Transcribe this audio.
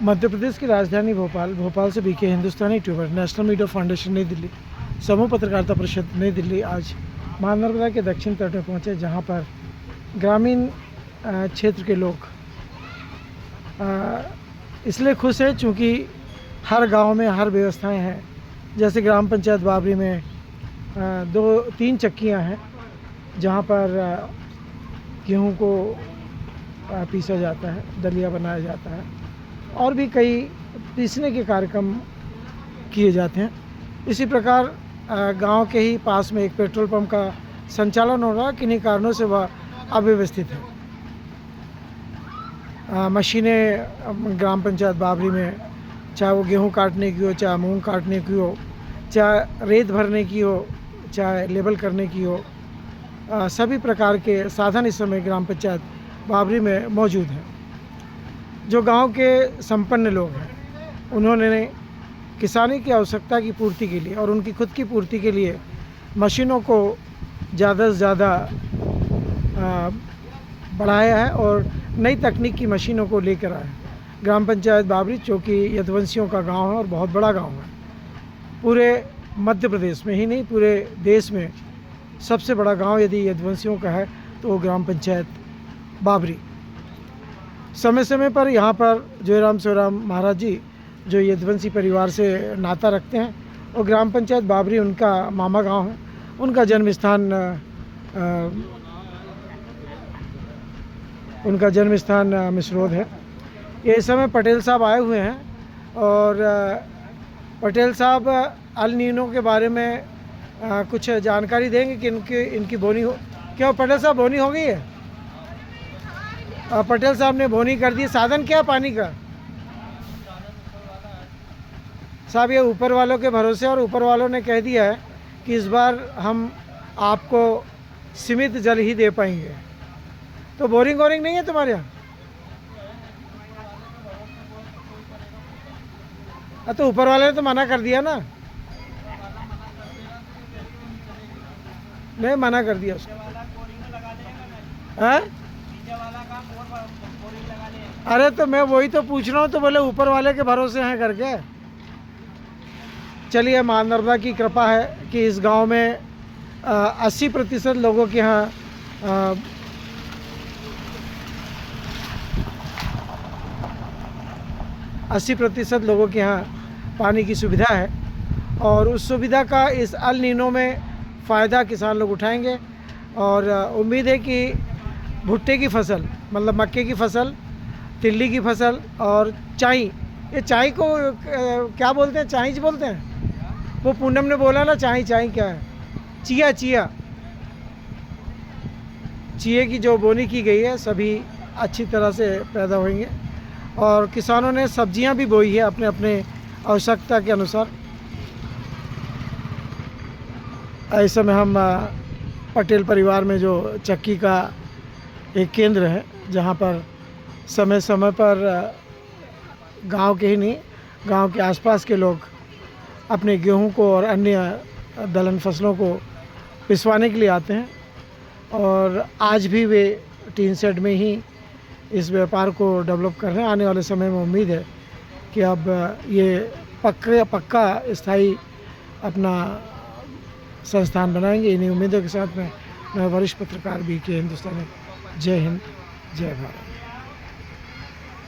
मध्य प्रदेश की राजधानी भोपाल से बीके हिंदुस्तानी यूट्यूबर नेशनल मीडिया फाउंडेशन नई दिल्ली, समूह पत्रकारिता परिषद नई दिल्ली आज महानर्मदा के दक्षिण तट में पहुँचे, जहाँ पर ग्रामीण क्षेत्र के लोग इसलिए खुश हैं चूँकि हर गांव में हर व्यवस्थाएं हैं। जैसे ग्राम पंचायत बाबरी में 2-3 चक्कियां हैं जहां पर गेहूं को पीसा जाता है, दलिया बनाया जाता है और भी कई पीसने के कार्यक्रम किए जाते हैं। इसी प्रकार गांव के ही पास में एक पेट्रोल पंप का संचालन हो रहा है, किन्हीं कारणों से वह अव्यवस्थित है। मशीनें ग्राम पंचायत बाबरी में, चाहे वो गेहूं काटने की हो, चाहे मूंग काटने की हो, चाहे रेत भरने की हो, चाहे लेबल करने की हो, सभी प्रकार के साधन इस समय ग्राम पंचायत बाबरी में मौजूद हैं। जो गांव के संपन्न लोग हैं, उन्होंने किसानी की आवश्यकता की पूर्ति के लिए और उनकी खुद की पूर्ति के लिए मशीनों को ज़्यादा से ज़्यादा बढ़ाया है और नई तकनीक की मशीनों को लेकर आए। ग्राम पंचायत बाबरी, जो कि यदुवंशियों का गांव है और बहुत बड़ा गांव है, पूरे मध्य प्रदेश में ही नहीं पूरे देश में सबसे बड़ा गांव यदि यदुवंशियों का है तो वो ग्राम पंचायत बाबरी। समय समय पर यहाँ पर जयराम सोराम महाराज जी, जो यदुवंशी परिवार से नाता रखते हैं, और ग्राम पंचायत बाबरी उनका मामा गांव है, उनका जन्म स्थान मिसरोद है। ये इस समय पटेल साहब आए हुए हैं और पटेल साहब अल नीनो के बारे में कुछ जानकारी देंगे कि इनकी बोनी हो। क्यों पटेल साहब, बोनी हो गई है? पटेल साहब ने बोनी कर दी। साधन क्या पानी का? साहब ये ऊपर वालों के भरोसे, और ऊपर वालों ने कह दिया है कि इस बार हम आपको सीमित जल ही दे पाएंगे। तो बोरिंग नहीं है तुम्हारे यहाँ? तो ऊपर वाले ने तो मना कर दिया ना। नहीं, मना कर दिया उसको। अरे तो मैं वही तो पूछ रहा हूँ, तो बोले ऊपर वाले के भरोसे हैं करके। चलिए, माँ नर्मदा की कृपा है कि इस गांव में 80% लोगों के यहाँ 80% लोगों के यहाँ पानी की सुविधा है और उस सुविधा का इस अल नीनो में फ़ायदा किसान लोग उठाएंगे। और उम्मीद है कि भुट्टे की फसल, मतलब मक्के की फसल, तिल्ली की फसल और चाई, ये चाई को क्या बोलते हैं? चाईज बोलते हैं। वो पूनम ने बोला ना, चाई क्या है? चिया की जो बोनी की गई है, सभी अच्छी तरह से पैदा होंगे। और किसानों ने सब्जियां भी बोई है अपने अपने आवश्यकता के अनुसार। ऐसे में हम पटेल परिवार में जो चक्की का एक केंद्र है, जहां पर समय समय पर गांव के ही नहीं, गांव के आसपास के लोग अपने गेहूं को और अन्य दलहन फसलों को पिसवाने के लिए आते हैं। और आज भी वे टीन शेड में ही इस व्यापार को डेवलप कर रहे हैं। आने वाले समय में उम्मीद है कि अब ये पक्का स्थायी अपना संस्थान बनाएंगे। इन्हीं उम्मीदों के साथ मैं वरिष्ठ पत्रकार बीके हिंदुस्तानी। जय हिंद, जय भारत।